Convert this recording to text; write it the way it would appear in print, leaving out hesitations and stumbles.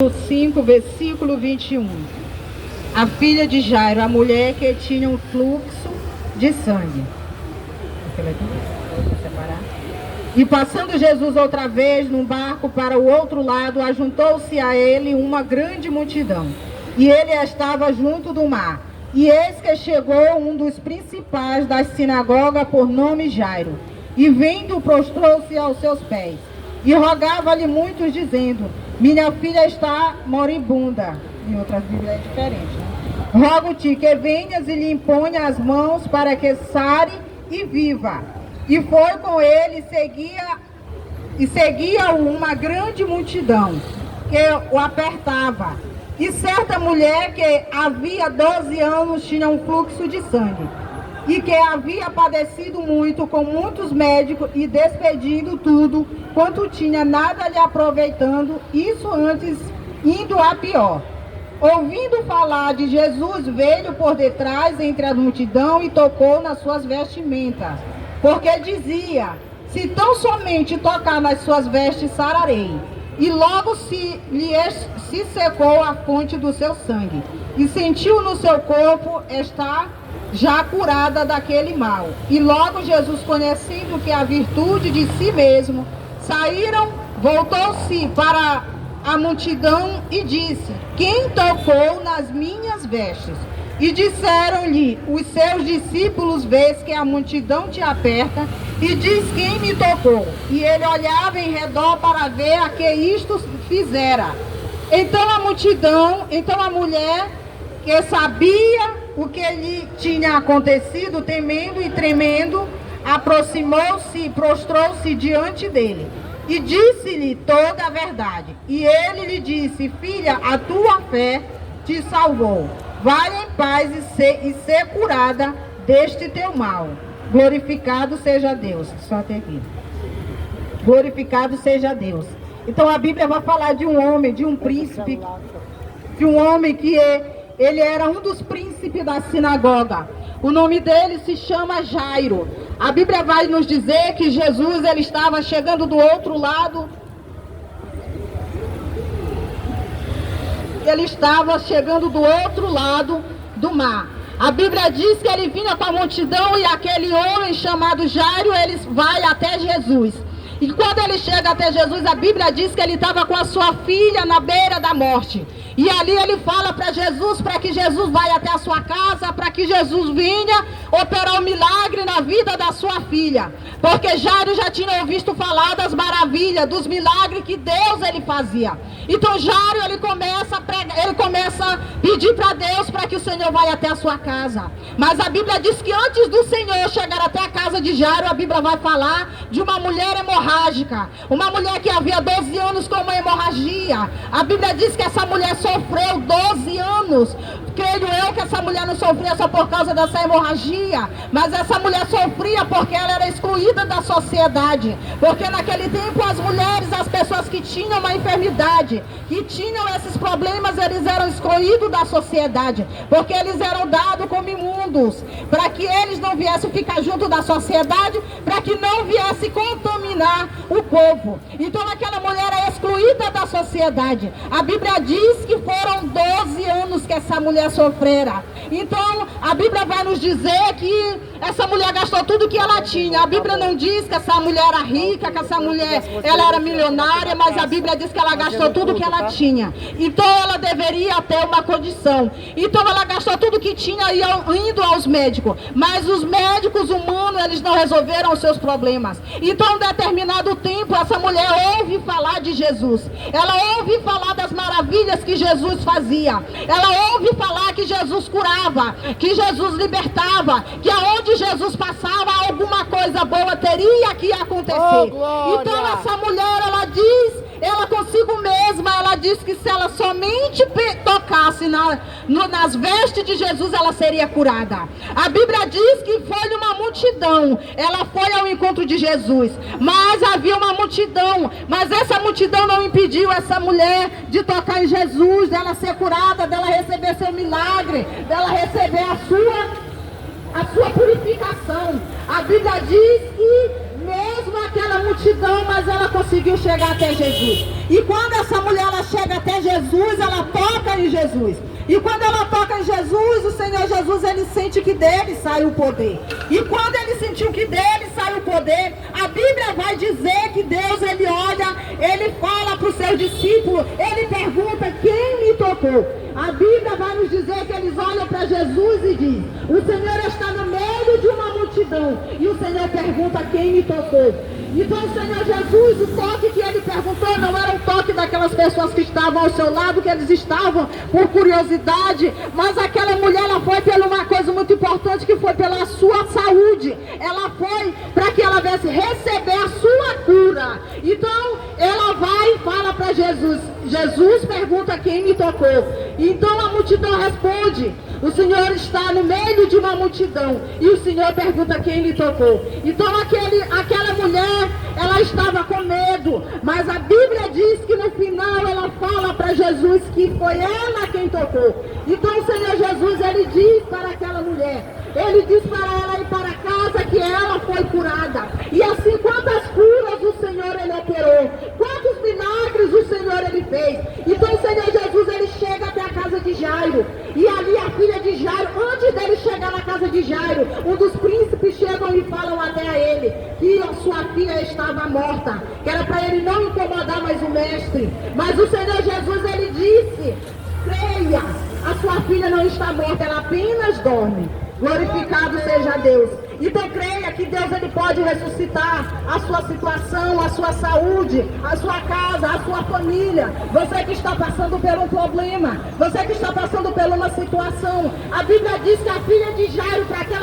5, versículo 21. A filha de Jairo, a mulher que tinha um fluxo de sangue. E passando Jesus outra vez num barco para o outro lado, ajuntou-se a ele uma grande multidão. E ele estava junto do mar. E eis que chegou um dos principais da sinagoga, por nome Jairo. E vendo, prostrou-se aos seus pés. E rogava-lhe muitos, dizendo: minha filha está moribunda. Em outras Bíblias é diferente, né? Rogo-te que venhas e lhe imponha as mãos para que sare e viva. E foi com ele seguia-o uma grande multidão que o apertava. E certa mulher que havia 12 anos tinha um fluxo de sangue, e que havia padecido muito com muitos médicos, e despedindo tudo quanto tinha, nada lhe aproveitando, isso antes indo a pior. Ouvindo falar de Jesus, veio por detrás entre a multidão e tocou nas suas vestimentas, porque dizia: se tão somente tocar nas suas vestes, sararei. E logo se secou a fonte do seu sangue, e sentiu no seu corpo estar já curada daquele mal. E logo Jesus, conhecendo que a virtude de si mesmo saíram, voltou-se para a multidão e disse: quem tocou nas minhas vestes? E disseram-lhe os seus discípulos: vês que a multidão te aperta, e diz: quem me tocou? E ele olhava em redor para ver a que isto fizera. Então a mulher, que sabia o que lhe tinha acontecido, temendo e tremendo, aproximou-se e prostrou-se diante dele, e disse-lhe toda a verdade. E ele lhe disse: filha, a tua fé te salvou. Vai em paz e ser curada deste teu mal. Glorificado seja Deus. Só até aqui. Glorificado seja Deus. Então a Bíblia vai falar de um homem, de um príncipe, de um homem que ele era um dos príncipes da sinagoga. O nome dele se chama Jairo. A Bíblia vai nos dizer que Jesus, ele estava chegando do outro lado. Ele estava chegando do outro lado do mar. A Bíblia diz que ele vinha com a multidão, e aquele homem chamado Jairo, ele vai até Jesus. E quando ele chega até Jesus, a Bíblia diz que ele estava com a sua filha na beira da morte. E ali ele fala para Jesus, para que Jesus vá até a sua casa, para que Jesus venha operar um milagre na vida da sua filha. Porque Jairo já tinha ouvido falar das maravilhas, dos milagres que Deus ele fazia. Então Jairo, ele começa a pedir para Deus para que o Senhor vá até a sua casa. Mas a Bíblia diz que antes do Senhor chegar até a casa de Jairo, a Bíblia vai falar de uma mulher hemorrágica. Uma mulher que havia 12 anos com uma hemorragia. A Bíblia diz que essa mulher sofreu 12 anos. Creio eu que essa mulher não sofria só por causa dessa hemorragia, mas essa mulher sofria porque ela era excluída da sociedade. Porque naquele tempo as mulheres, as pessoas que tinham uma enfermidade, que tinham esses problemas, eles eram excluídos da sociedade, porque eles eram dados como imundos, para que eles não viessem ficar junto da sociedade, para que não viesse contaminar o povo. Então aquela mulher é excluída da sociedade. A Bíblia diz que foram 12 anos que essa mulher sofrera. Então a Bíblia vai nos dizer que essa mulher gastou tudo que ela tinha. A Bíblia não diz que essa mulher era rica, que essa mulher ela era milionária, mas a Bíblia diz que ela gastou tudo que ela tinha. Então ela deveria ter uma condição. Então ela gastou tudo que tinha indo aos médicos. Mas os médicos humanos, eles não resolveram os seus problemas. Então, em determinado tempo, essa mulher ouve falar de Jesus. Ela ouve falar das maravilhas que Jesus fazia. Ela ouve falar que Jesus curava, que Jesus libertava, que aonde Jesus passava, alguma coisa boa teria que acontecer. Então essa mulher, ela consigo mesma, ela diz que se ela somente tocasse nas vestes de Jesus, ela seria curada. A Bíblia diz que foi uma multidão, ela foi ao encontro de Jesus, mas havia uma multidão, mas essa multidão não impediu essa mulher de tocar em Jesus, dela ser curada, dela receber seu milagre, dela receber a sua purificação. A Bíblia diz que mesmo aquela multidão, mas ela conseguiu chegar até Jesus. E quando essa mulher ela chega até Jesus, ela toca em Jesus. E quando ela toca em Jesus, o Senhor Jesus, ele sente que dele sai o poder. E quando ele sentiu que dele sai o poder, a Bíblia vai dizer que Deus, ele olha, ele fala para os seus discípulos, ele pergunta: quem me tocou? A Bíblia vai nos dizer que eles olham para Jesus e diz: o Senhor está no meio de uma multidão. E o Senhor pergunta: quem me tocou? Então o Senhor Jesus, o toque que ele perguntou não era o toque daquelas pessoas que estavam ao seu lado, que eles estavam por curiosidade, mas aquela mulher, ela foi por uma coisa muito importante, que foi pela sua saúde. Ela foi para que ela viesse receber a sua cura. Então ela vai e fala para Jesus. Jesus pergunta: quem me tocou? Então a multidão responde: o Senhor está no meio de uma multidão. E o Senhor pergunta: quem lhe tocou? Então aquela mulher, ela estava com medo, mas a Bíblia diz que no final ela fala para Jesus que foi ela quem tocou. Então o Senhor Jesus, ele diz para aquela mulher, ele diz para ela ir para casa, que ela foi curada. E assim, quantas curas o Senhor, ele operou, quantos milagres o Senhor, ele fez. Então o Senhor Jesus, ele chega até a casa de Jairo, e ali a filha de Jairo, antes dele chegar na casa de Jairo, um dos príncipes chegam e falam até a ele que a sua filha estava morta, que era para ele não incomodar mais o mestre. Mas o Senhor Jesus, ele disse: creia, a sua filha não está morta, ela apenas dorme. Glorificado seja Deus. Então creia que Deus, ele pode ressuscitar a sua situação, a sua saúde, a sua casa, a sua família. Você que está passando por um problema, você que está passando por uma situação, a Bíblia diz que a filha de Jairo, para aquela